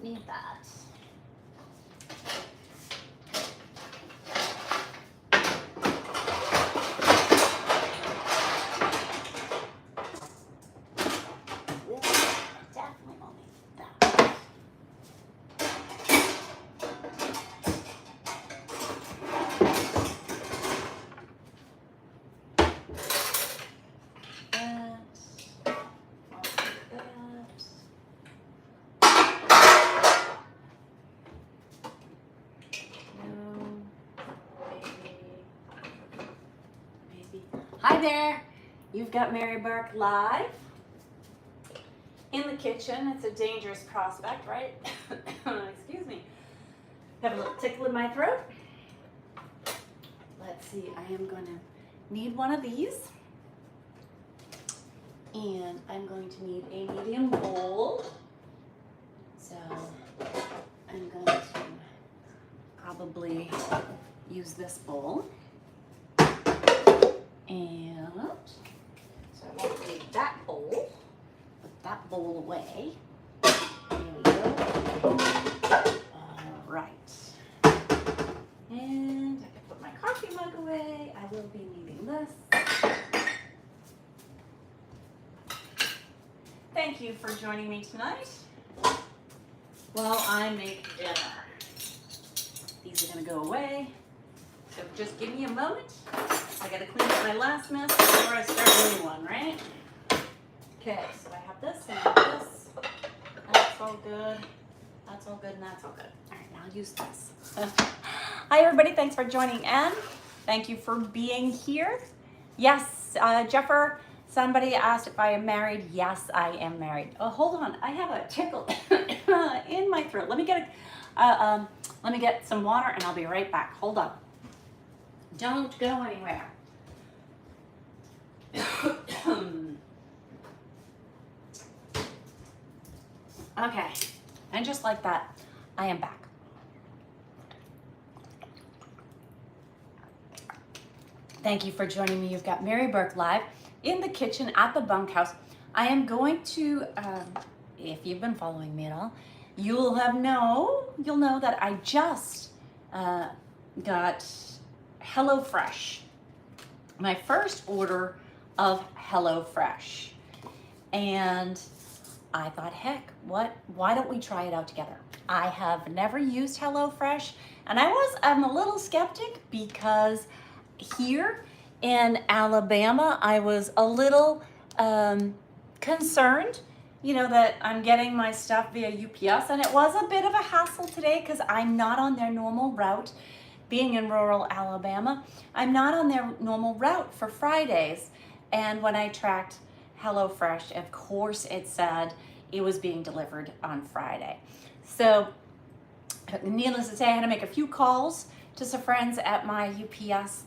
need that. Definitely will need that. Hi there, you've got Mary Burke live in the kitchen. It's a dangerous prospect, right? Excuse me. Have a little tickle in my throat. Let's see, I am going to need one of these. And I'm going to need a medium bowl. So I'm going to probably use this bowl. And so I won't need that bowl. Put that bowl away. There we go. All right. And I can put my coffee mug away. I will be needing this. Thank you for joining me tonight while I make dinner. These are going to go away. So just give me a moment. I gotta clean up my last mess before I start a new one, right? Okay, so I have this and I have this. That's all good. That's all good and that's all good. All right, now I'll use this. Hi everybody, thanks for joining in. Thank you for being here. Yes, Jeffer, somebody asked if I am married. Yes, I am married. Oh, hold on, I have a tickle in my throat. Let me get some water and I'll be right back. Hold on. Don't go anywhere. Okay, and just like that, I am back. Thank you for joining me. You've got Mary Burke live in the kitchen at the bunkhouse. I am going to, if you've been following me at all, you'll know that I just got HelloFresh. My first order of HelloFresh. And I thought, heck, why don't we try it out together? I have never used HelloFresh, and I'm a little skeptic because here in Alabama, I was a little concerned, that I'm getting my stuff via UPS, and it was a bit of a hassle today because I'm not on their normal route. Being in rural Alabama, I'm not on their normal route for Fridays. And when I tracked HelloFresh, of course it said it was being delivered on Friday. So needless to say, I had to make a few calls to some friends at my UPS,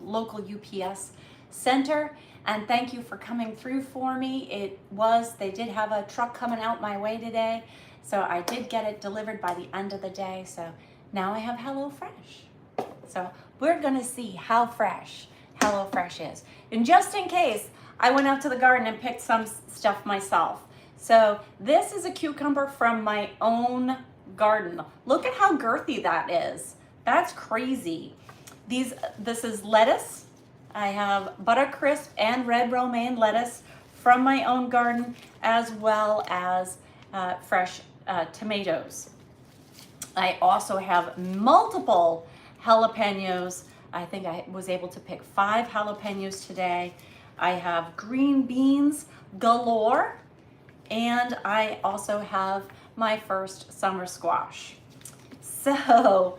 local UPS center. And thank you for coming through for me. They did have a truck coming out my way today. So I did get it delivered by the end of the day. So now I have HelloFresh. So we're gonna see how fresh HelloFresh is. And just in case, I went out to the garden and picked some stuff myself. So this is a cucumber from my own garden. Look at how girthy that is. That's crazy. This is lettuce. I have buttercrisp and red romaine lettuce from my own garden, as well as fresh tomatoes. I also have multiple jalapenos. I think I was able to pick 5 jalapenos today. I have green beans galore, and I also have my first summer squash. So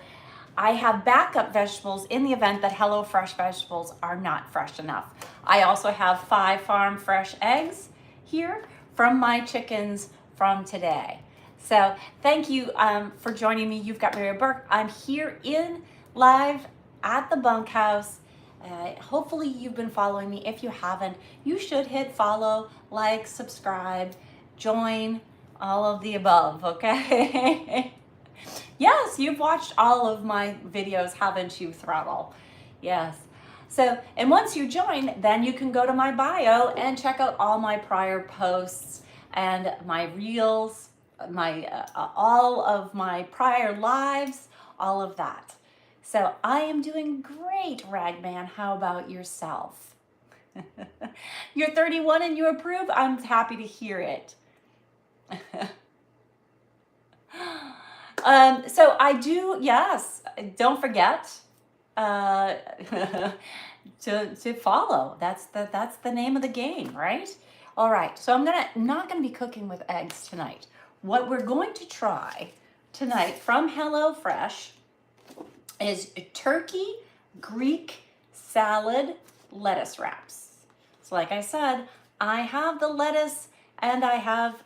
I have backup vegetables in the event that HelloFresh vegetables are not fresh enough. I also have 5 farm fresh eggs here from my chickens from today. So thank you for joining me. You've got Mary Burke. I'm here live at the bunkhouse. Hopefully you've been following me. If you haven't, you should hit follow, like, subscribe, join, all of the above, okay? Yes, you've watched all of my videos, haven't you, Throttle? Yes. So, and once you join, then you can go to my bio and check out all my prior posts and my reels. all of my prior lives, all of that. So I am doing great, Ragman. How about yourself? You're 31 and you approve? I'm happy to hear it. So I do, yes, don't forget to follow. That's the name of the game, right? All right, so I'm not gonna be cooking with eggs tonight. What we're going to try tonight from HelloFresh is turkey Greek salad lettuce wraps. So like I said, I have the lettuce and I have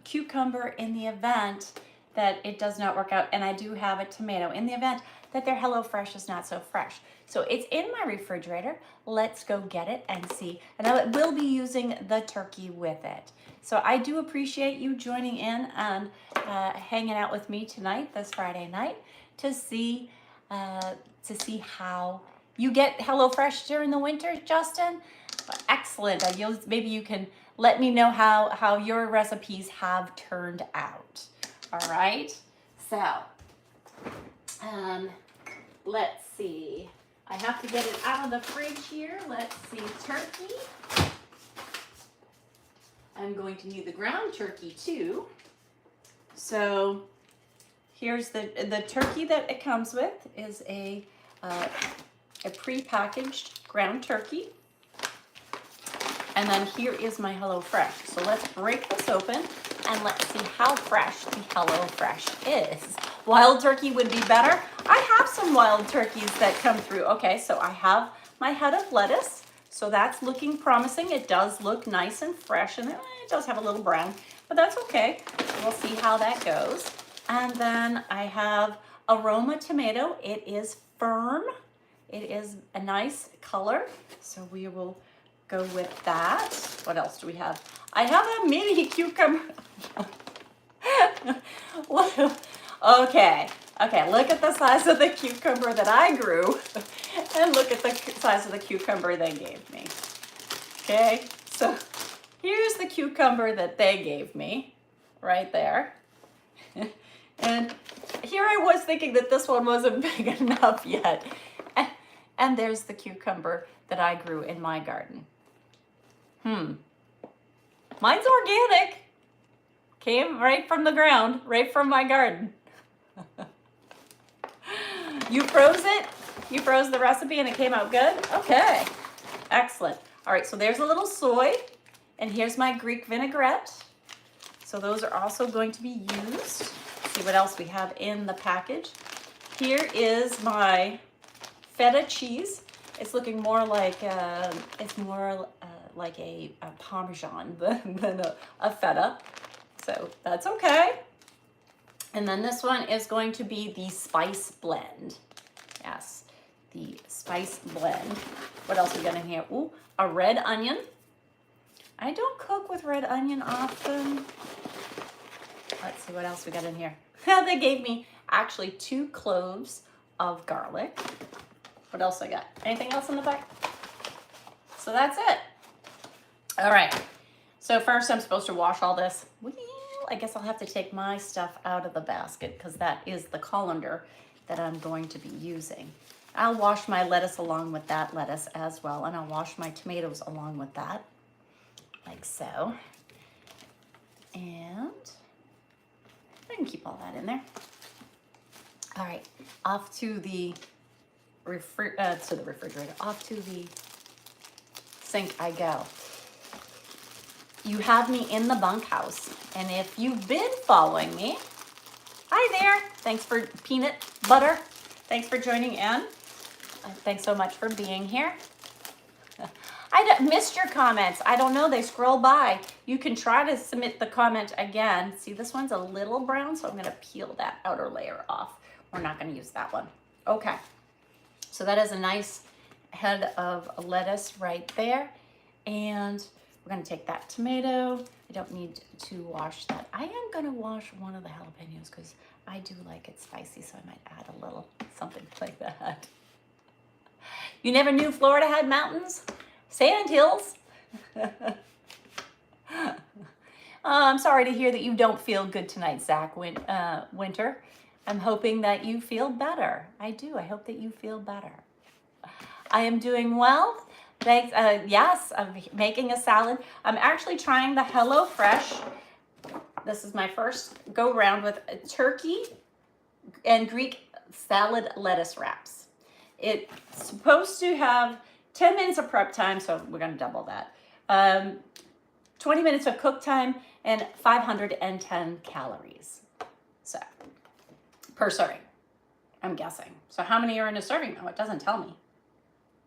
cucumber in the event that it does not work out, and I do have a tomato in the event that their HelloFresh is not so fresh. So it's in my refrigerator. Let's go get it and see. And I will be using the turkey with it. So I do appreciate you joining in and hanging out with me tonight, this Friday night, to see how you get HelloFresh during the winter, Justin. Excellent. Maybe you can let me know how your recipes have turned out. All right. So, let's see. I have to get it out of the fridge here. Let's see, turkey. I'm going to need the ground turkey too. So here's the turkey that it comes with is a pre-packaged ground turkey. And then here is my HelloFresh. So let's break this open and let's see how fresh the HelloFresh is. Wild turkey would be better. I have some wild turkeys that come through. Okay, so I have my head of lettuce. So that's looking promising. It does look nice and fresh, and it does have a little brown, but that's okay. We'll see how that goes. And then I have aroma tomato. It is firm. It is a nice color. So we will go with that. What else do we have? I have a mini cucumber. Okay, look at the size of the cucumber that I grew and look at the size of the cucumber they gave me. Okay, so here's the cucumber that they gave me, right there. And here I was thinking that this one wasn't big enough yet. And there's the cucumber that I grew in my garden. Mine's organic. Came right from the ground, right from my garden. You froze it? You froze the recipe and it came out good? Okay, excellent. All right, so there's a little soy, and here's my Greek vinaigrette. So those are also going to be used. Let's see what else we have in the package. Here is my feta cheese. It's looking more like like a Parmesan than a feta. So that's okay. And then this one is going to be the spice blend. Yes, the spice blend. What else we got in here? Ooh, a red onion. I don't cook with red onion often. Let's see what else we got in here. They gave me actually 2 cloves of garlic. What else I got? Anything else in the back? So that's it. All right. So first I'm supposed to wash all this. Well, I guess I'll have to take my stuff out of the basket because that is the colander that I'm going to be using. I'll wash my lettuce along with that lettuce as well, and I'll wash my tomatoes along with that, like so. And I can keep all that in there. All right, off to the refrigerator, off to the sink I go. You have me in the bunkhouse, and if you've been following me, hi there. Thanks for peanut butter. Thanks for joining in. Thanks so much for being here. I missed your comments. I don't know, they scroll by. You can try to submit the comment again. See, this one's a little brown, so I'm gonna peel that outer layer off. We're not gonna use that one. Okay, so that is a nice head of lettuce right there. And we're gonna take that tomato. I don't need to wash that. I am gonna wash one of the jalapenos because I do like it spicy, so I might add a little something like that. You never knew Florida had mountains? Sand hills. I'm sorry to hear that you don't feel good tonight, Zach Winter. I'm hoping that you feel better. I do. I hope that you feel better. I am doing well. Thanks. Yes, I'm making a salad. I'm actually trying the HelloFresh. This is my first go round with turkey and Greek salad lettuce wraps. It's supposed to have 10 minutes of prep time, so we're going to double that. 20 minutes of cook time and 510 calories. So, per serving, I'm guessing. So how many are in a serving? Oh, it doesn't tell me.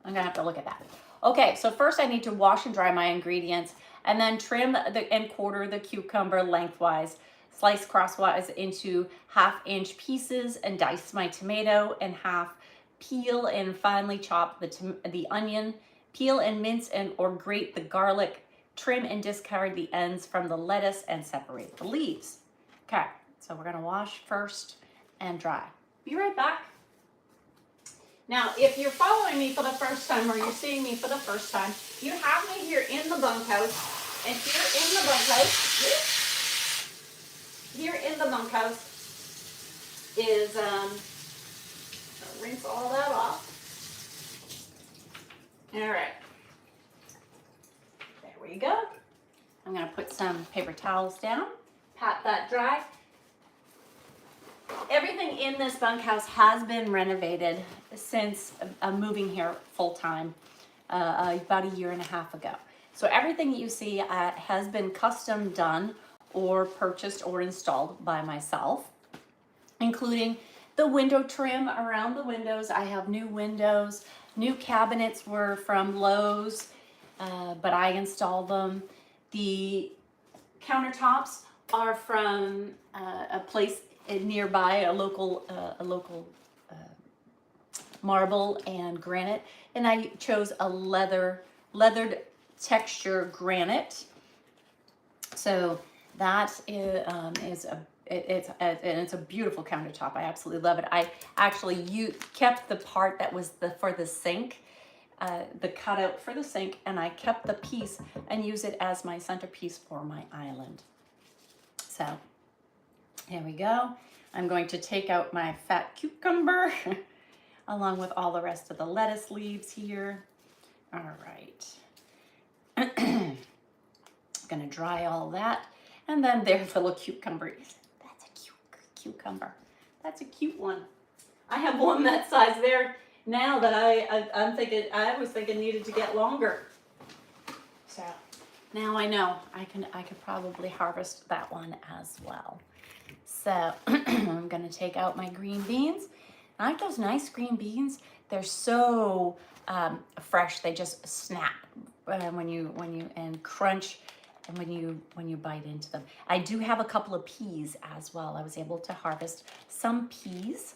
I'm gonna have to look at that. Okay, so first I need to wash and dry my ingredients and then trim and quarter the cucumber lengthwise, slice crosswise into 1/2-inch pieces and dice my tomato in half, peel and finely chop the onion, peel and mince or grate the garlic, trim and discard the ends from the lettuce and separate the leaves. Okay, so we're gonna wash first and dry. Be right back. Now, if you're following me for the first time or you're seeing me for the first time, you have me here in the bunkhouse. And here in the bunkhouse is, I'll rinse all that off. All right. There we go. I'm gonna put some paper towels down, pat that dry. Everything in this bunkhouse has been renovated since moving here full time about 1.5 years ago. So everything you see has been custom done or purchased or installed by myself, including the window trim around the windows. I have new windows. New cabinets were from Lowe's, but I installed them. The countertops are from a place nearby, a local marble and granite, and I chose a leathered texture granite. So that is it's a beautiful countertop. I absolutely love it. I actually kept the part that was for the sink, the cutout for the sink, and I kept the piece and use it as my centerpiece for my island. So here we go. I'm going to take out my fat cucumber along with all the rest of the lettuce leaves here. All right. I'm going to dry all that. And then there's a little cucumber. That's a cute cucumber. That's a cute one. I have one that size there now that I was thinking needed to get longer. So now I know I could probably harvest that one as well. So I'm going to take out my green beans. I like those nice green beans. They're so fresh. They just snap when you crunch and when you bite into them. I do have a couple of peas as well. I was able to harvest some peas.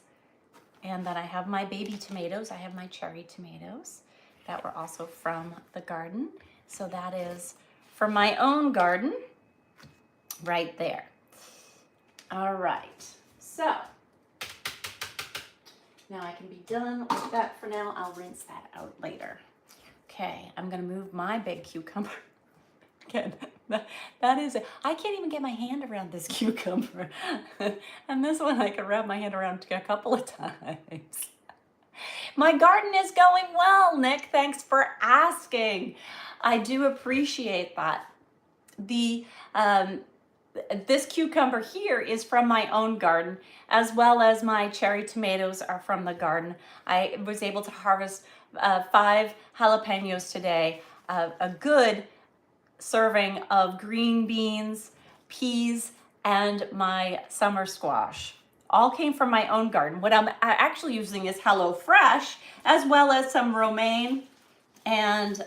And then I have my baby tomatoes. I have my cherry tomatoes that were also from the garden. So that is from my own garden right there. All right, so now I can be done with that for now. I'll rinse that out later. Okay, I'm gonna move my big cucumber. Again, that is it. I can't even get my hand around this cucumber. And this one I can wrap my hand around a couple of times. My garden is going well, Nick. Thanks for asking. I do appreciate that. This cucumber here is from my own garden, as well as my cherry tomatoes are from the garden. I was able to harvest 5 jalapenos today, a good serving of green beans, peas, and my summer squash. All came from my own garden. What I'm actually using is HelloFresh, as well as some romaine and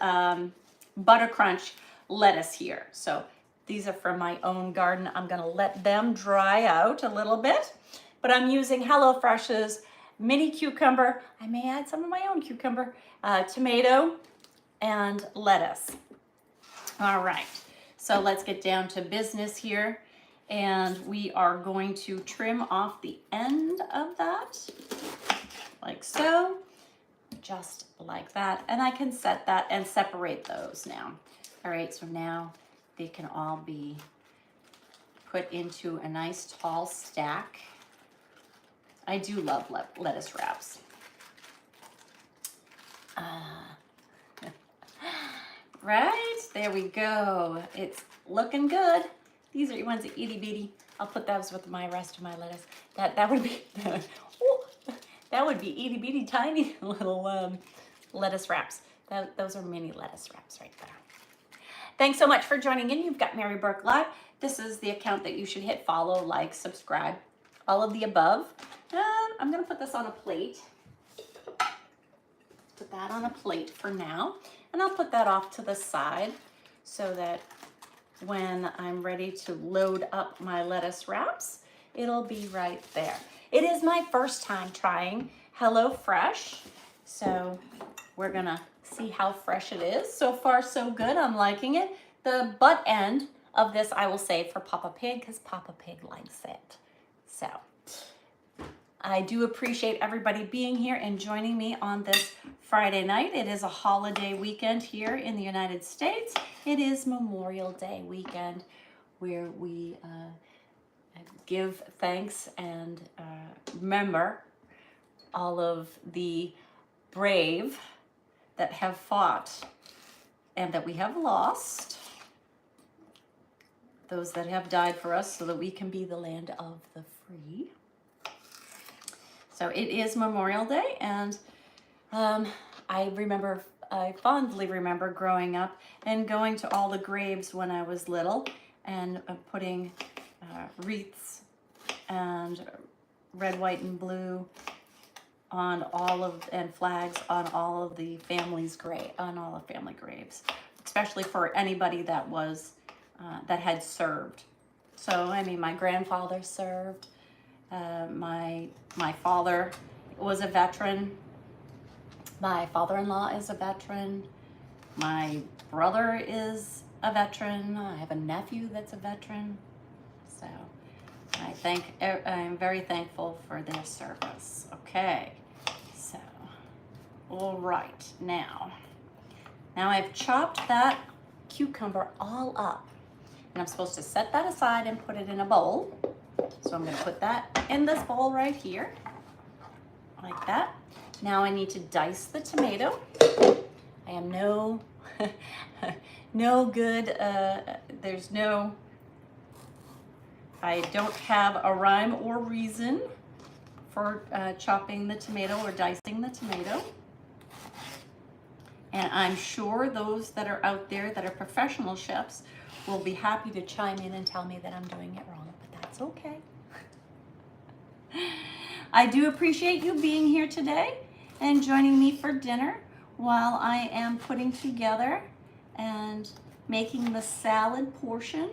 butter crunch lettuce here. So these are from my own garden. I'm gonna let them dry out a little bit, but I'm using HelloFresh's mini cucumber. I may add some of my own cucumber, tomato, and lettuce. All right, so let's get down to business here. And we are going to trim off the end of that, like so, just like that. And I can set that and separate those now. All right, so now they can all be put into a nice tall stack. I do love lettuce wraps. Right, there we go. It's looking good. These are the ones that itty bitty. I'll put those with my rest of my lettuce. That would be that would be itty bitty tiny little lettuce wraps. Those are mini lettuce wraps right there. Thanks so much for joining in. You've got Mary Burke Live. This is the account that you should hit follow, like, subscribe, all of the above. I'm gonna put this on a plate. Put that on a plate for now. And I'll put that off to the side so that when I'm ready to load up my lettuce wraps, it'll be right there. It is my first time trying HelloFresh, so we're gonna see how fresh it is. So far, so good. I'm liking it. The butt end of this I will save for Papa Pig because Papa Pig likes it. So I do appreciate everybody being here and joining me on this Friday night. It is a holiday weekend here in the United States. It is Memorial Day weekend where we give thanks and remember all of the brave that have fought and that we have lost, those that have died for us so that we can be the land of the free. So it is Memorial Day, and I fondly remember growing up and going to all the graves when I was little and putting wreaths and red, white, and blue on and flags on all of the family graves, especially for anybody that was that had served. So I mean, my grandfather served. My father was a veteran. My father-in-law is a veteran. My brother is a veteran. I have a nephew that's a veteran. So I'm very thankful for their service. Okay, so all right, now I've chopped that cucumber all up, and I'm supposed to set that aside and put it in a bowl. So I'm going to put that in this bowl right here, like that. Now I need to dice the tomato. I am no good, I don't have a rhyme or reason for chopping the tomato or dicing the tomato. And I'm sure those that are out there that are professional chefs will be happy to chime in and tell me that I'm doing it wrong, but that's okay. I do appreciate you being here today and joining me for dinner while I am putting together and making the salad portion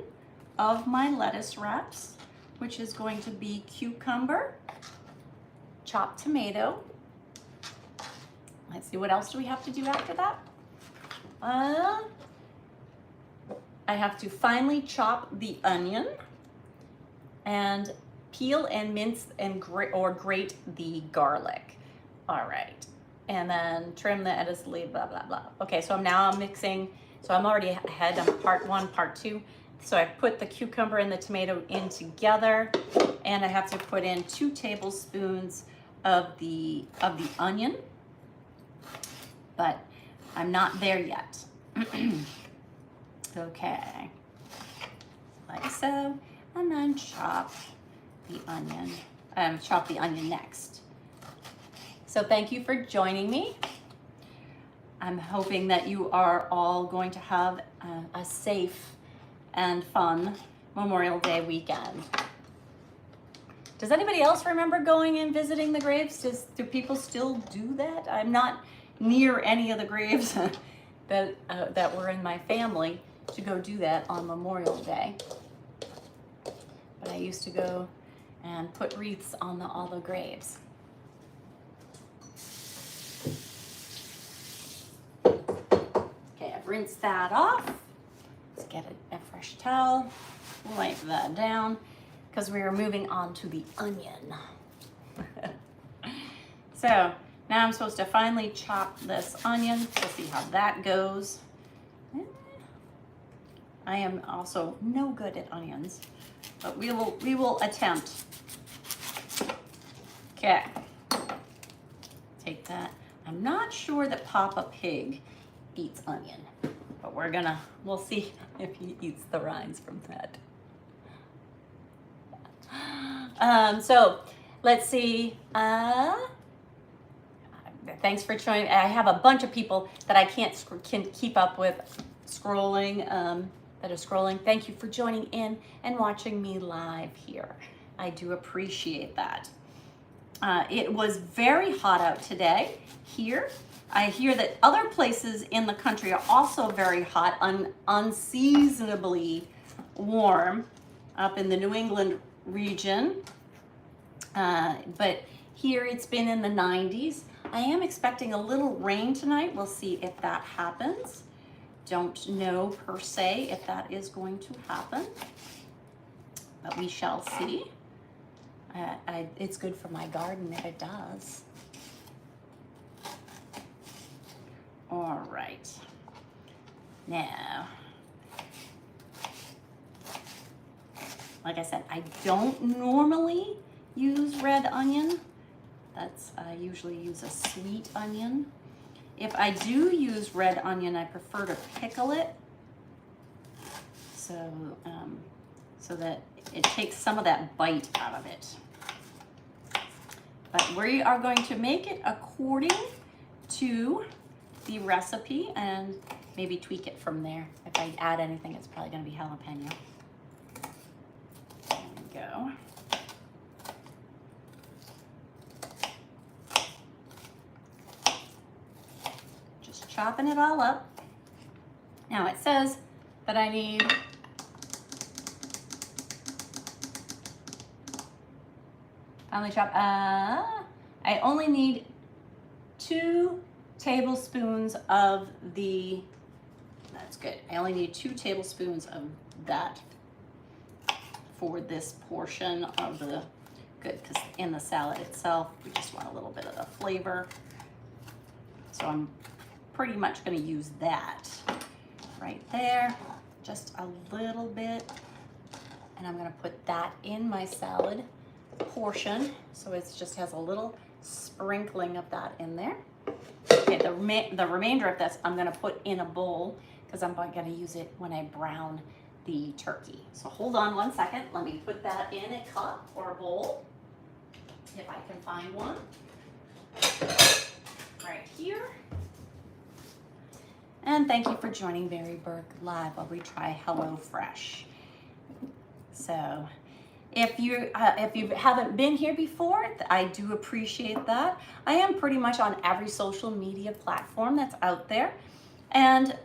of my lettuce wraps, which is going to be cucumber, chopped tomato. Let's see, what else do we have to do after that? I have to finely chop the onion and peel and mince and grate the garlic. All right, and then trim the lettuce leaf, blah, blah, blah. Okay, so I'm mixing, so I'm already ahead on part 1, part 2. So I put the cucumber and the tomato in together, and I have to put in 2 tablespoons of the onion, but I'm not there yet. Okay, like so, and then chop the onion next. So thank you for joining me. I'm hoping that you are all going to have a safe and fun Memorial Day weekend. Does anybody else remember going and visiting the graves? Do people still do that? I'm not near any of the graves that were in my family to go do that on Memorial Day. But I used to go and put wreaths on all the graves. Okay, I've rinsed that off. Let's get a fresh towel, wipe that down, because we are moving on to the onion. So now I'm supposed to finely chop this onion. We'll see how that goes. I am also no good at onions, but we will attempt. Okay. Take that. I'm not sure that Papa Pig eats onion, but we'll see if he eats the rinds from that. So let's see. Thanks for joining. I have a bunch of people that I can keep up with scrolling, that are scrolling. Thank you for joining in and watching me live here. I do appreciate that. It was very hot out today here. I hear that other places in the country are also very hot, unseasonably warm up in the New England region. But here it's been in the 90s. I am expecting a little rain tonight. We'll see if that happens. Don't know per se if that is going to happen, but we shall see. It's good for my garden if it does. All right. Now, like I said, I don't normally use red onion. I usually use a sweet onion. If I do use red onion, I prefer to pickle it, so that it takes some of that bite out of it. But we are going to make it according to the recipe and maybe tweak it from there. If I add anything, it's probably going to be jalapeno. There we go. Chopping it all up. Now it says that I need finely chopped. I only need 2 tablespoons of the. That's good. I only need 2 tablespoons of that for this portion of the good, because in the salad itself we just want a little bit of the flavor. So I'm pretty much going to use that right there, just a little bit, and I'm going to put that in my salad portion, so it just has a little sprinkling of that in there. Okay, the remainder of this I'm going to put in a bowl because I'm going to use it when I brown the turkey. So hold on one second, let me put that in a cup or a bowl, if I can find one, right here. And thank you for joining TheMaryBurke live while we try HelloFresh. So if you haven't been here before, I do appreciate that. I am pretty much on every social media platform that's out there. And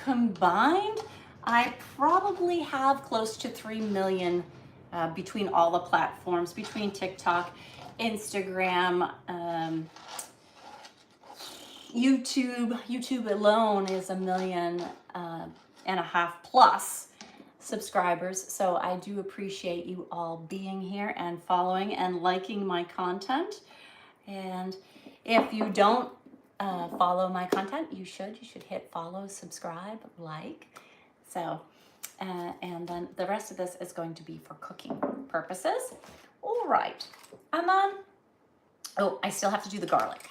combined, I probably have close to 3 million between all the platforms, between TikTok, Instagram, YouTube alone is 1.5 million plus subscribers. So I do appreciate you all being here and following and liking my content. And if you don't follow my content, you should hit follow, subscribe, like. So, and then the rest of this is going to be for cooking purposes. All right. And then, oh, I still have to do the garlic.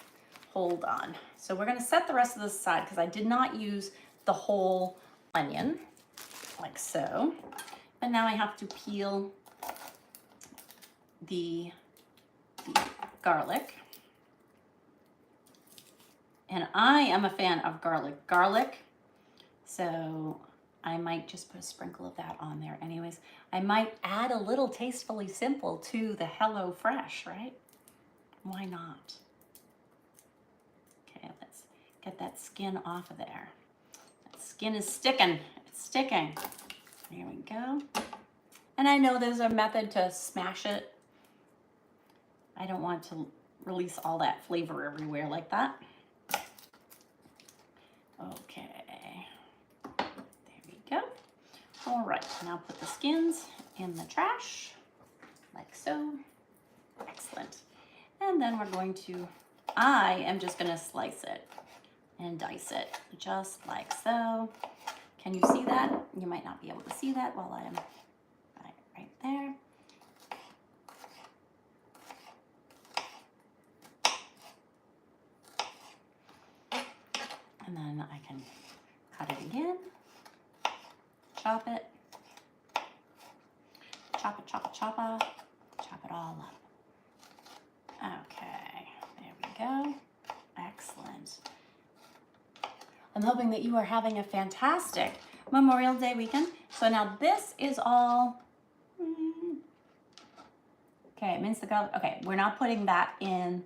Hold on. So we're going to set the rest of this aside because I did not use the whole onion like so. And now I have to peel the garlic. And I am a fan of garlic. So I might just put a sprinkle of that on there anyways. I might add a little Tastefully Simple to the HelloFresh, right? Why not? Okay, let's get that skin off of there. That skin is sticking. It's sticking. There we go. And I know there's a method to smash it. I don't want to release all that flavor everywhere like that. Okay. There we go. All right, now put the skins in the trash, like so. Excellent. And then we're going to, I am just going to slice it and dice it, just like so. Can you see that? You might not be able to see that while I am right there. And then I can cut it again, chop it, chop it all up. Okay, there we go. Excellent. I'm hoping that you are having a fantastic Memorial Day weekend. So now this is all, okay, mince the garlic. Okay, we're not putting that in.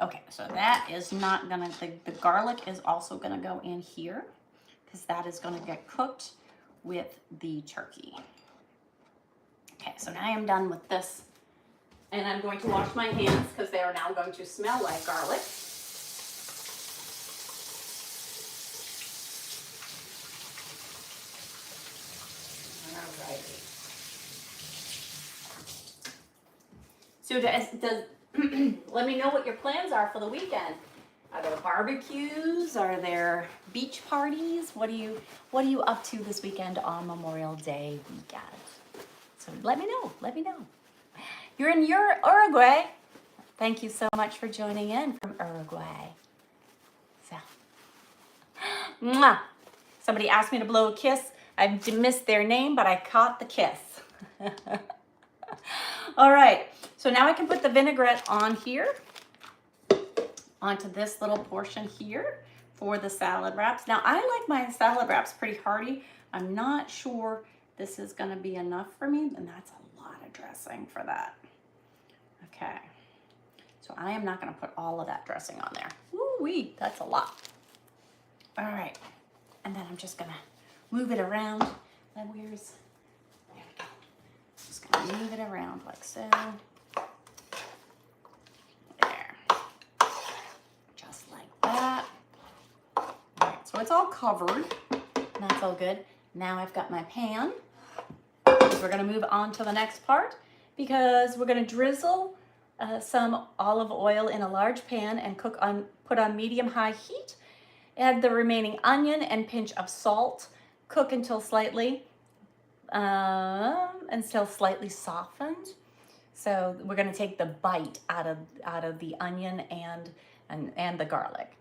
Okay, so that is not gonna, the garlic is also gonna go in here because that is gonna get cooked with the turkey. Okay, so now I'm done with this. And I'm going to wash my hands because they are now going to smell like garlic. Alrighty. So let me know what your plans are for the weekend. Are there barbecues? Are there beach parties? What are you up to this weekend on Memorial Day weekend? So let me know. Let me know. You're in Uruguay. Thank you so much for joining in from Uruguay. So, mwah. Somebody asked me to blow a kiss. I missed their name, but I caught the kiss. All right, so now I can put the vinaigrette on here, onto this little portion here for the salad wraps. Now, I like my salad wraps pretty hearty. I'm not sure this is gonna be enough for me, and that's a lot of dressing for that. Okay, so I am not gonna put all of that dressing on there. Woo-wee, that's a lot. All right, and then I'm just gonna move it around. There we go. Just gonna move it around like so. There, just like that. All right, so it's all covered. That's all good. Now I've got my pan. We're gonna move on to the next part because we're gonna drizzle some olive oil in a large pan and put on medium-high heat. Add the remaining onion and pinch of salt. Cook until slightly softened. So we're gonna take the bite out of the onion and the garlic.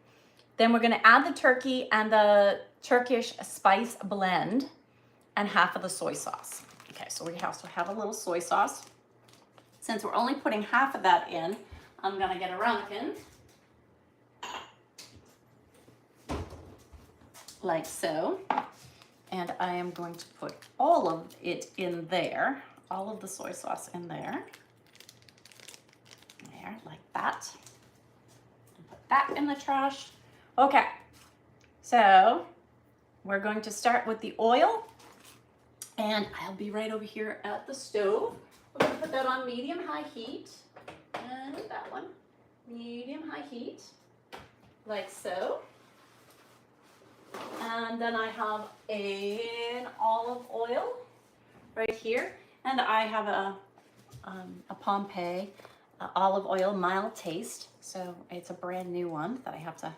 Then we're gonna add the turkey and the Turkish spice blend and half of the soy sauce. Okay, so we also have a little soy sauce. Since we're only putting half of that in, I'm gonna get a ramekin. Like so. And I am going to put all of it in there, all of the soy sauce in there. There, like that. And put that in the trash. Okay, so we're going to start with the oil. And I'll be right over here at the stove. We're gonna put that on medium-high heat. And that one, medium-high heat, like so. And then I have an olive oil right here. And I have a Pompeii olive oil, mild taste. So it's a brand new one that I have to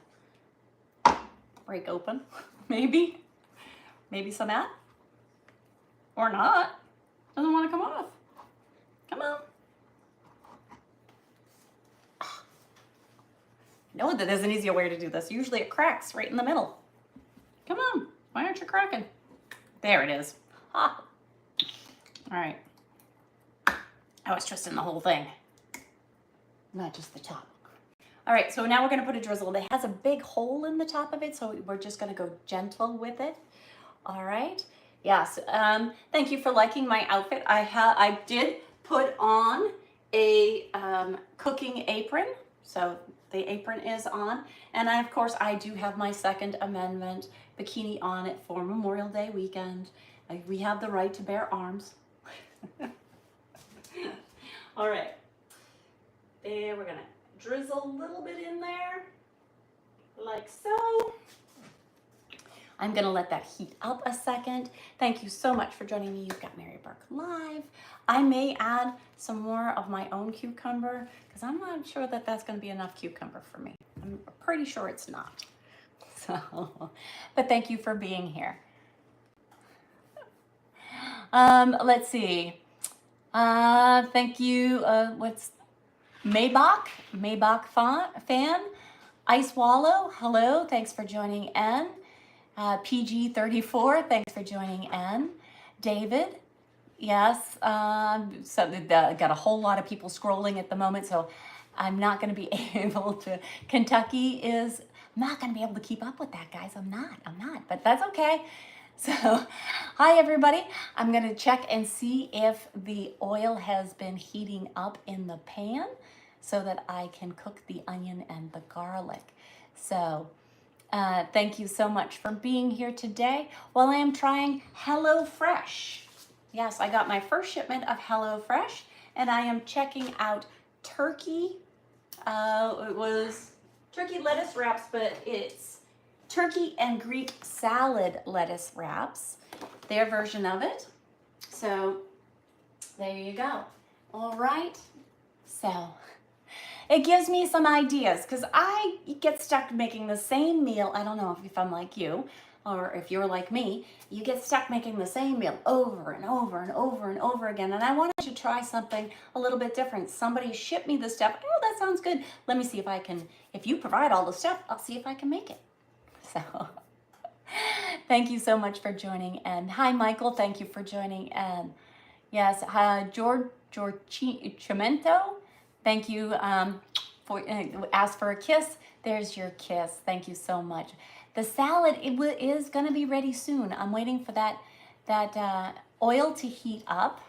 break open, maybe some at. Or not. Doesn't want to come off. Come on. I know that there's an easier way to do this. Usually it cracks right in the middle. Come on. Why aren't you cracking? There it is. Ha. All right. I was twisting the whole thing. Not just the top. All right, so now we're going to put a drizzle. It has a big hole in the top of it, so we're just going to go gentle with it. All right. Yes, thank you for liking my outfit. I did put on a cooking apron, so the apron is on. And of course, I do have my Second Amendment bikini on it for Memorial Day weekend. We have the right to bear arms. All right, there, we're gonna drizzle a little bit in there, like so. I'm gonna let that heat up a second. Thank you so much for joining me. You've got Mary Burke Live. I may add some more of my own cucumber because I'm not sure that that's gonna be enough cucumber for me. I'm pretty sure it's not. So, but thank you for being here. Let's see. Thank you. What's Maybach fan? Ice Wallow, hello. Thanks for joining N. PG34, thanks for joining N. David, yes. Got a whole lot of people scrolling at the moment, so I'm not going to be able to. Kentucky is, I'm not going to be able to keep up with that, guys. I'm not, but that's okay. So, hi everybody. I'm going to check and see if the oil has been heating up in the pan so that I can cook the onion and the garlic. So, thank you so much for being here today while I am trying HelloFresh. Yes, I got my first shipment of HelloFresh and I am checking out turkey. It was turkey lettuce wraps, but it's turkey and Greek salad lettuce wraps, their version of it. So there you go. All right. So it gives me some ideas because I get stuck making the same meal. I don't know if I'm like you or if you're like me, you get stuck making the same meal over and over and over and over again. And I wanted to try something a little bit different. Somebody shipped me the stuff. Oh, that sounds good. Let me see if I can, if you provide all the stuff, I'll see if I can make it. So thank you so much for joining. And hi, Michael. Thank you for joining. And yes, George Chimento. Thank you for ask for a kiss. There's your kiss. Thank you so much. The salad is going to be ready soon. I'm waiting for that oil to heat up.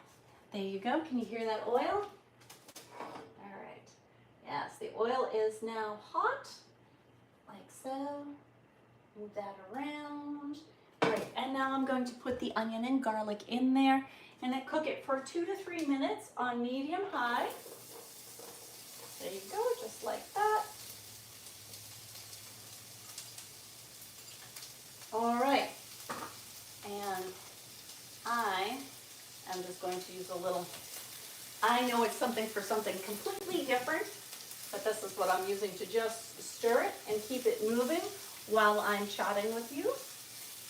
There you go. Can you hear that oil? All right. Yes, the oil is now hot, like so. Move that around. Great. And now I'm going to put the onion and garlic in there and then cook it for 2 to 3 minutes on medium high. There you go, just like that. All right, and I am just going to use a little, I know it's something for something completely different, but this is what I'm using to just stir it and keep it moving while I'm chatting with you,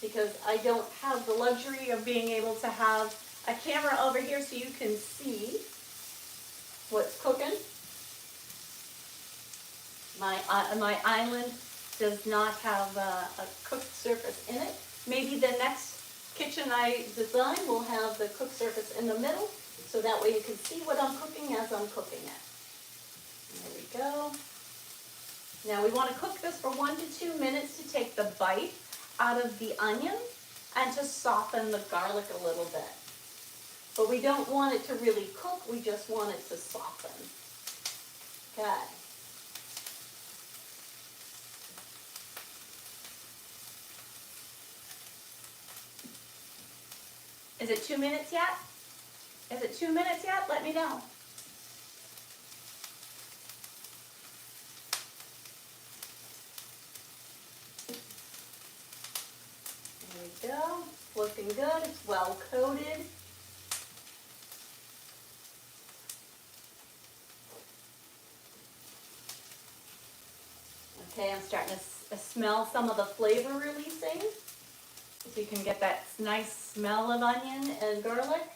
because I don't have the luxury of being able to have a camera over here so you can see what's cooking. My island does not have a cooked surface in it. Maybe the next kitchen I design will have the cooked surface in the middle, so that way you can see what I'm cooking as I'm cooking it. There we go. Now we want to cook this for 1 to 2 minutes to take the bite out of the onion and to soften the garlic a little bit. But we don't want it to really cook, we just want it to soften. Okay. Is it 2 minutes yet? Is it 2 minutes yet? Let me know. There we go. It's looking good. It's well coated. Okay, I'm starting to smell some of the flavor releasing. So you can get that nice smell of onion and garlic.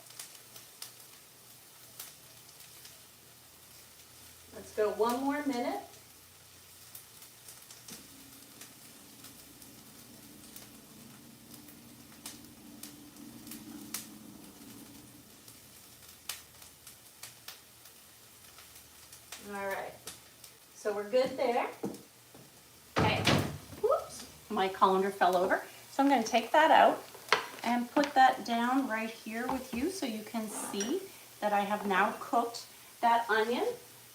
Let's go 1 more minute. All right, so we're good there. Okay, whoops, my colander fell over. So I'm going to take that out and put that down right here with you so you can see that I have now cooked that onion.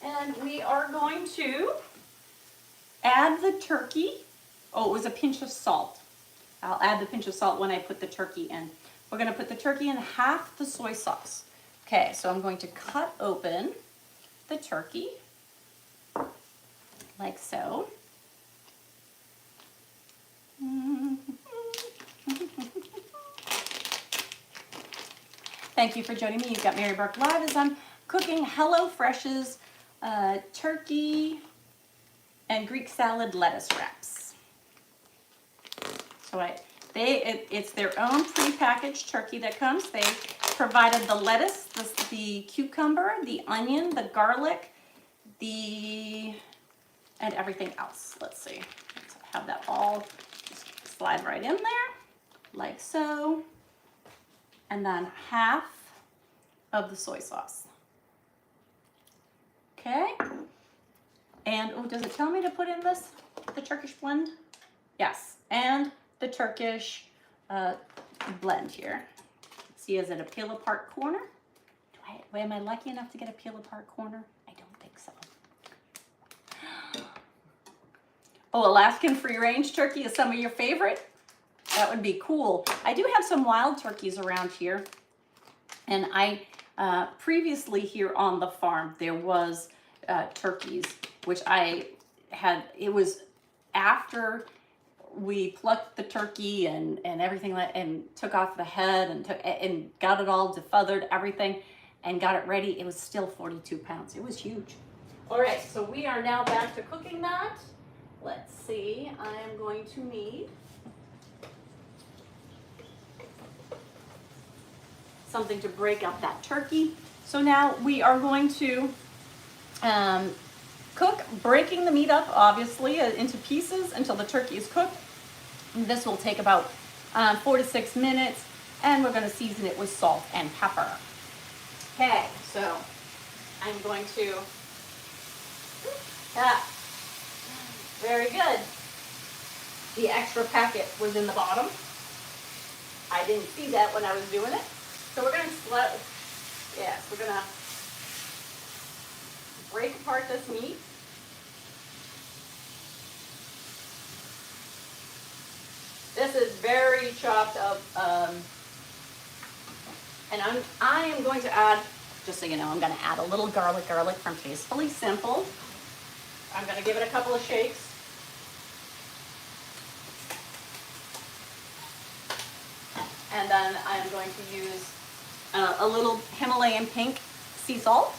And we are going to add the turkey. Oh, it was a pinch of salt. I'll add the pinch of salt when I put the turkey in. We're going to put the turkey in half the soy sauce. Okay, so I'm going to cut open the turkey like so. Thank you for joining me. You've got Mary Burke Live as I'm cooking HelloFresh's turkey and Greek salad lettuce wraps. what it's their own prepackaged turkey that comes. They provided the lettuce, the cucumber, the onion, the garlic, and everything else. Let's see. Let's have that all just slide right in there, like so. And then half of the soy sauce. Okay. And, oh, does it tell me to put in the Turkish blend? Yes, and the Turkish blend here. See, is it a peel apart corner? Am I lucky enough to get a peel apart corner? I don't think so. Oh, Alaskan free range turkey is some of your favorite? That would be cool. I do have some wild turkeys around here. And I, previously here on the farm, there was turkeys, which I had, it was after we plucked the turkey and everything, and took off the head and got it all defeathered, everything, and got it ready. It was still 42 pounds. It was huge. All right, so we are now back to cooking that. Let's see, I am going to need something to break up that turkey. So now we are going to cook, breaking the meat up, obviously, into pieces until the turkey is cooked. And this will take about 4 to 6 minutes, and we're going to season it with salt and pepper. Okay, so I'm going to, very good. The extra packet was in the bottom. I didn't see that when I was doing it. So we're going to break apart this meat. This is very chopped up, and I am going to add, just so you know, I'm going to add a little garlic from Tastefully Simple. I'm going to give it a couple of shakes. And then I'm going to use a little Himalayan pink sea salt.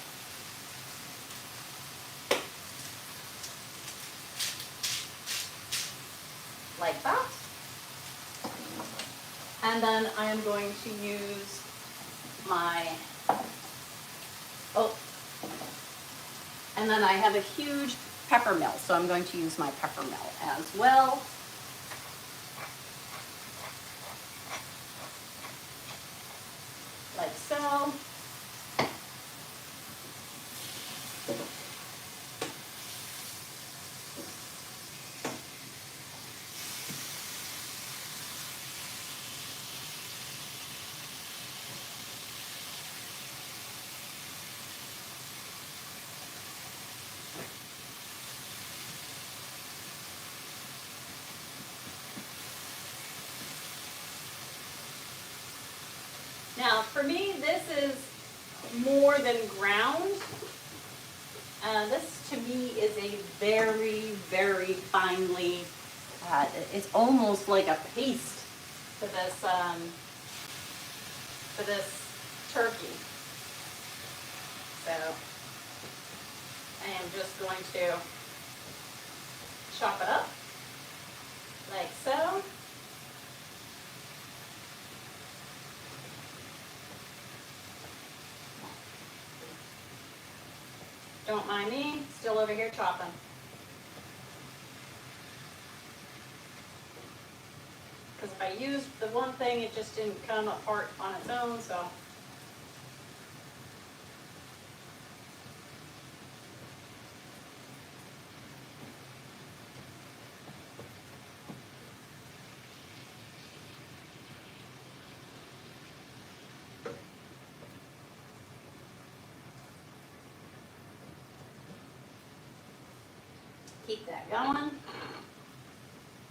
Like that. And then I am going to use and then I have a huge pepper mill, so I'm going to use my pepper mill as well. Like so. Now, for me, this is more than ground. This, to me, is a very, very finely, it's almost like a paste for this turkey. So, I am just going to chop it up, like so. Don't mind me, still over here chopping. Because if I used the one thing, it just didn't come apart on its own, so. Keep that going. I'm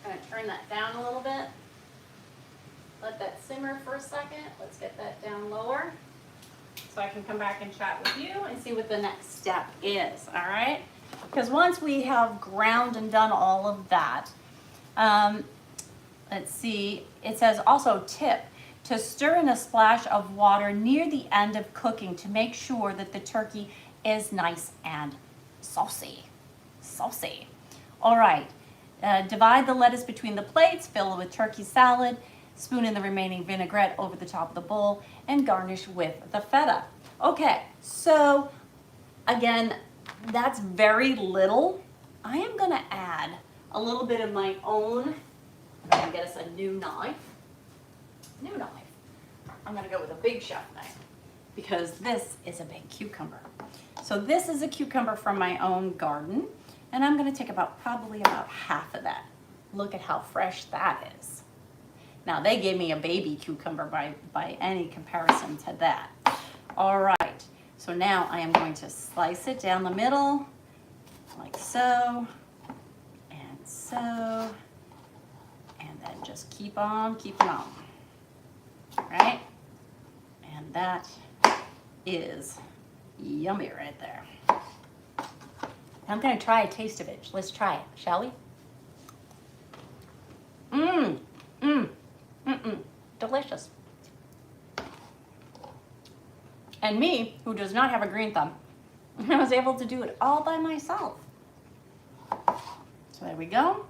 going to turn that down a little bit. Let that simmer for a second. Let's get that down lower so I can come back and chat with you and see what the next step is, all right? Because once we have ground and done all of that, let's see, it says also tip, to stir in a splash of water near the end of cooking to make sure that the turkey is nice and saucy. Saucy. All right. Divide the lettuce between the plates, fill with turkey salad, spoon in the remaining vinaigrette over the top of the bowl, and garnish with the feta. Okay, so again, that's very little. I am gonna add a little bit of my own. I'm gonna get us a new knife. I'm gonna go with a big chef knife because this is a big cucumber. So this is a cucumber from my own garden, and I'm gonna take probably about half of that. Look at how fresh that is. Now they gave me a baby cucumber by any comparison to that. All right, so now I am going to slice it down the middle, like so, and so, and then just keep on keeping on, right? And that is yummy right there. I'm gonna try a taste of it. Let's try it, shall we? Delicious. And me, who does not have a green thumb, I was able to do it all by myself. So there we go.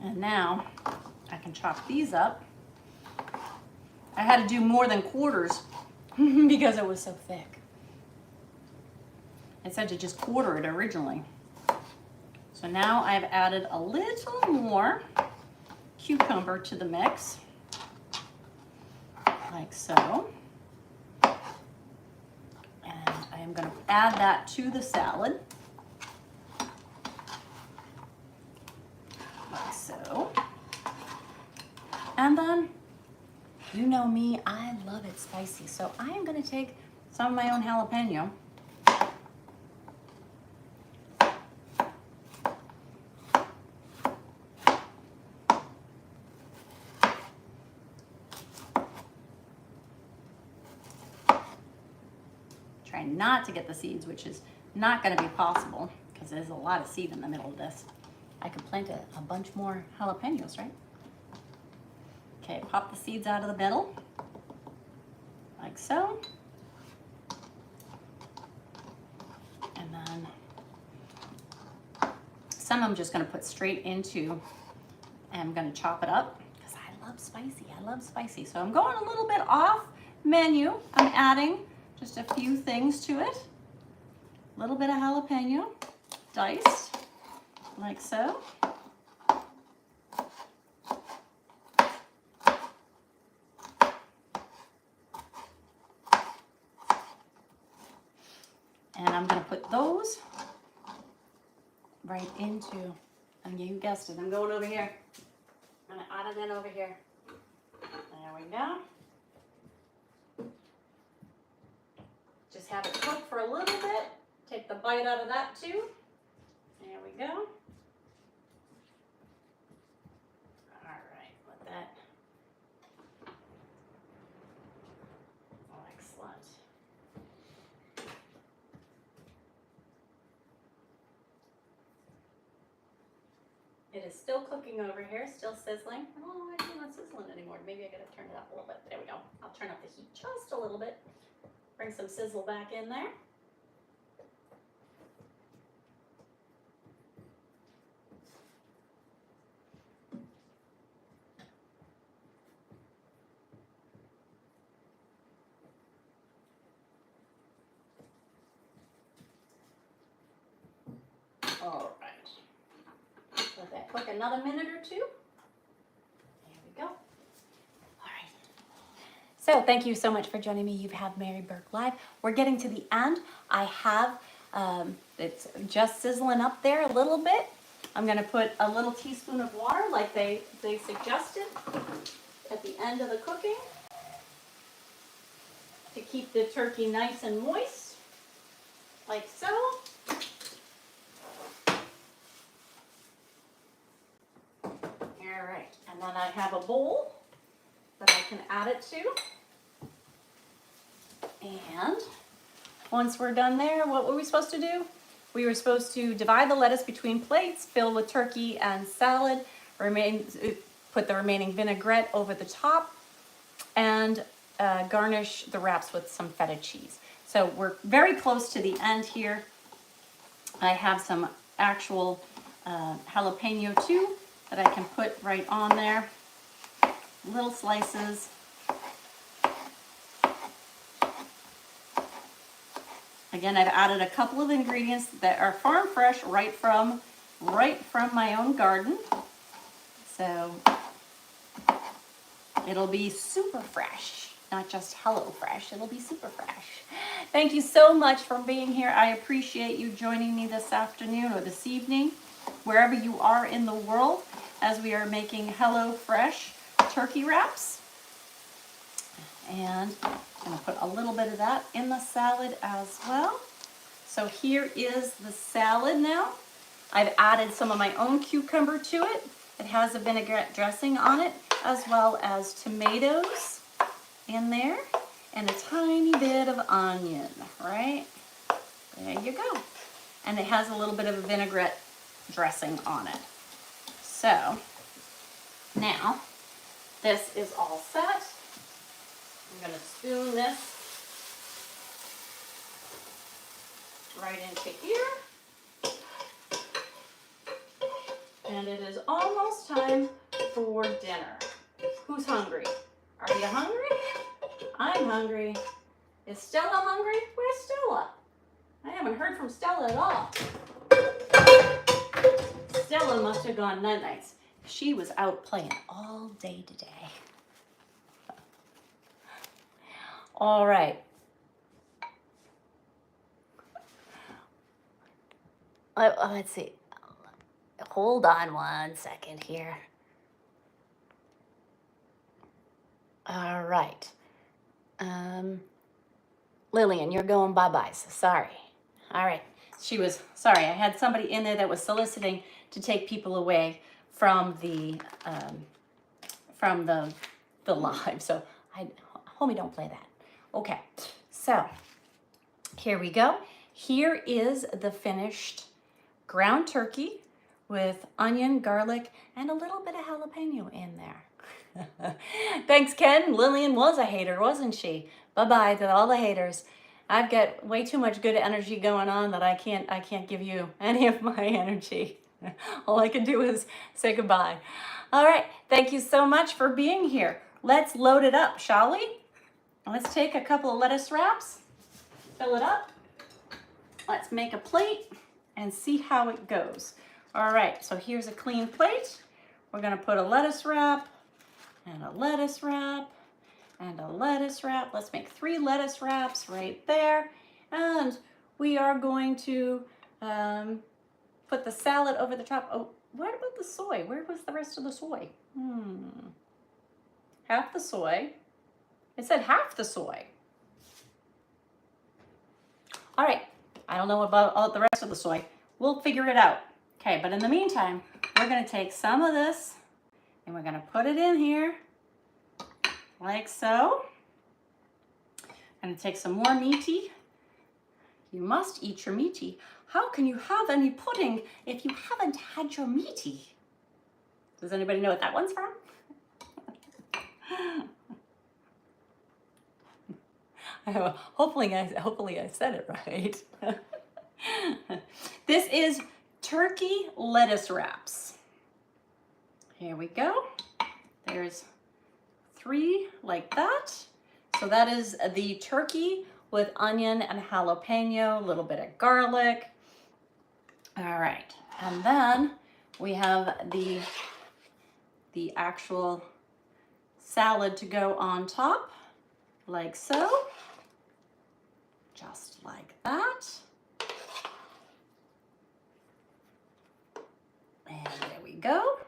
And now I can chop these up. I had to do more than quarters because it was so thick. It said to just quarter it originally. So now I've added a little more cucumber to the mix, like so. And I am going to add that to the salad, like so. And then, you know me, I love it spicy, so I am going to take some of my own jalapeno. Try not to get the seeds, which is not going to be possible because there's a lot of seed in the middle of this. I could plant a bunch more jalapenos, right? Okay, pop the seeds out of the middle, like so. And then some I'm just going to put straight into, and I'm going to chop it up because I love spicy. I love spicy. So I'm going a little bit off menu. I'm adding just a few things to it. A little bit of jalapeno diced, like so. And I'm going to put those right into, and you guessed it, I'm going over here. I'm going to add it in over here. There we go. Just have it cook for a little bit. Take the bite out of that too. There we go. All right, let that. Oh, excellent. It is still cooking over here, still sizzling. Oh, it's not sizzling anymore. Maybe I gotta turn it up a little bit. There we go. I'll turn up the heat just a little bit. Bring some sizzle back in there. All right. Let that cook another minute or two. There we go. All right. So thank you so much for joining me. You have Mary Burke Live. We're getting to the end. I have, it's just sizzling up there a little bit. I'm going to put a little teaspoon of water like they suggested at the end of the cooking to keep the turkey nice and moist, like so. All right, and then I have a bowl that I can add it to. And once we're done there, what were we supposed to do? We were supposed to divide the lettuce between plates, fill with turkey and salad, put the remaining vinaigrette over the top, and garnish the wraps with some feta cheese. So we're very close to the end here. I have some actual jalapeno too that I can put right on there. Little slices. Again, I've added a couple of ingredients that are farm fresh right from my own garden. So it'll be super fresh, not just HelloFresh. It'll be super fresh. Thank you so much for being here. I appreciate you joining me this afternoon or this evening, wherever you are in the world, as we are making HelloFresh turkey wraps. And I'm going to put a little bit of that in the salad as well. So here is the salad now. I've added some of my own cucumber to it. It has a vinaigrette dressing on it, as well as tomatoes in there, and a tiny bit of onion, right? There you go. And it has a little bit of a vinaigrette dressing on it. So now this is all set. I'm going to spoon this right into here. And it is almost time for dinner. Who's hungry? Are you hungry? I'm hungry. Is Stella hungry? Where's Stella? I haven't heard from Stella at all. Stella must have gone night-nights. She was out playing all day today. All right. Let's see. Hold on one second here. All right. Lillian, you're going bye-bye, so sorry. All right. Sorry, I had somebody in there that was soliciting to take people away from the live. So homie, don't play that. Okay, so here we go. Here is the finished ground turkey with onion, garlic, and a little bit of jalapeno in there. Thanks, Ken. Lillian was a hater, wasn't she? Bye-bye to all the haters. I've got way too much good energy going on that I can't give you any of my energy. All I can do is say goodbye. All right, thank you so much for being here. Let's load it up, shall we? Let's take a couple of lettuce wraps, fill it up. Let's make a plate and see how it goes. All right, so here's a clean plate. We're gonna put a lettuce wrap and a lettuce wrap and a lettuce wrap. Let's make 3 lettuce wraps right there. And we are going to put the salad over the top. Oh, what about the soy? Where was the rest of the soy? Half the soy. It said half the soy. All right, I don't know about all the rest of the soy. We'll figure it out. Okay, but in the meantime, we're gonna take some of this and we're gonna put it in here, like so. I'm gonna take some more meaty. You must eat your meaty. How can you have any pudding if you haven't had your meaty? Does anybody know what that one's from? Hopefully I said it right. This is turkey lettuce wraps. Here we go. There's 3 like that. So that is the turkey with onion and jalapeno, a little bit of garlic. All right, and then we have the actual salad to go on top, like so. Just like that. And there we go.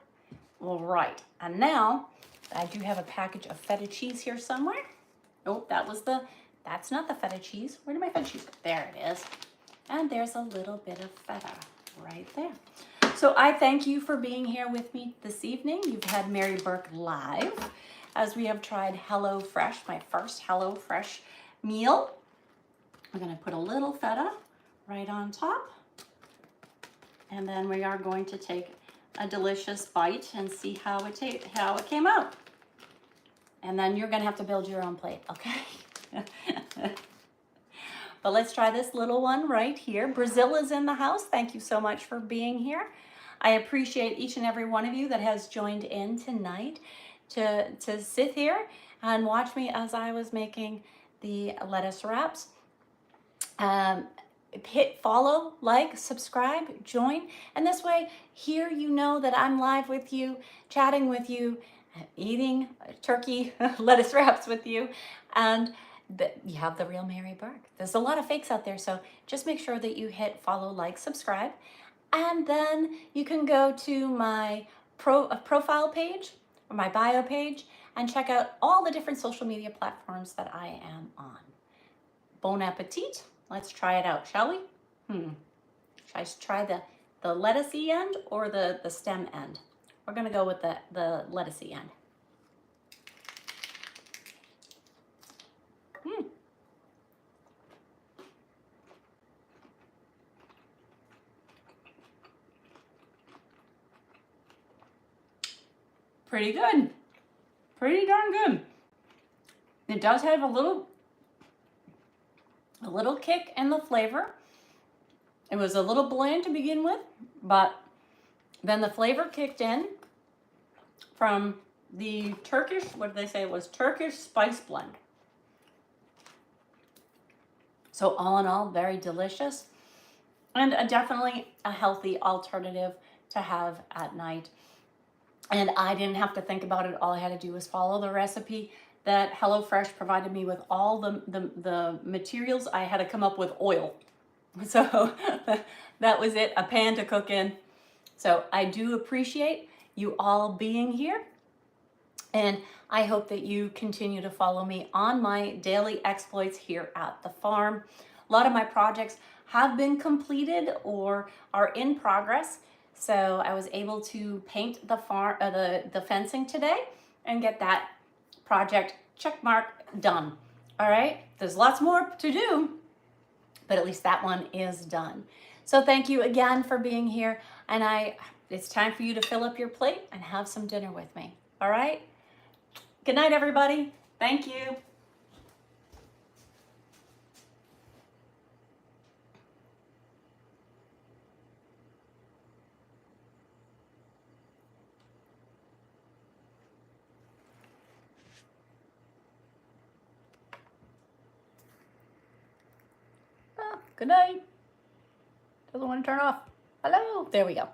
All right, and now I do have a package of feta cheese here somewhere. Oh, that's not the feta cheese. Where did my feta cheese go? There it is. And there's a little bit of feta right there. So I thank you for being here with me this evening. You've had Mary Burke live as we have tried HelloFresh, my first HelloFresh meal. I'm gonna put a little feta right on top. And then we are going to take a delicious bite and see how it came out. And then you're gonna have to build your own plate, okay? But let's try this little one right here. Brazil is in the house. Thank you so much for being here. I appreciate each and every one of you that has joined in tonight to sit here and watch me as I was making the lettuce wraps. Hit follow, like, subscribe, join, and this way here you know that I'm live with you, chatting with you, eating turkey lettuce wraps with you, and you have the real Mary Burke. There's a lot of fakes out there, so just make sure that you hit follow, like, subscribe, and then you can go to my profile page or my bio page and check out all the different social media platforms that I am on. Bon appetit. Let's try it out, shall we? Should I try the lettucey end or the stem end? We're gonna go with the lettucey end. Pretty good. Pretty darn good. It does have a little kick in the flavor. It was a little bland to begin with, but then the flavor kicked in from the Turkish, what did they say? It was Turkish spice blend. So all in all, very delicious and definitely a healthy alternative to have at night. And I didn't have to think about it. All I had to do was follow the recipe that HelloFresh provided me with all the materials. I had to come up with oil. So that was it, a pan to cook in. So I do appreciate you all being here. And I hope that you continue to follow me on my daily exploits here at the farm. A lot of my projects have been completed or are in progress. So I was able to paint the fencing today and get that project check mark done. All right, there's lots more to do, but at least that one is done. So thank you again for being here, and it's time for you to fill up your plate and have some dinner with me. All right? Good night, everybody. Thank you. Good night. Doesn't want to turn off. Hello. There we go.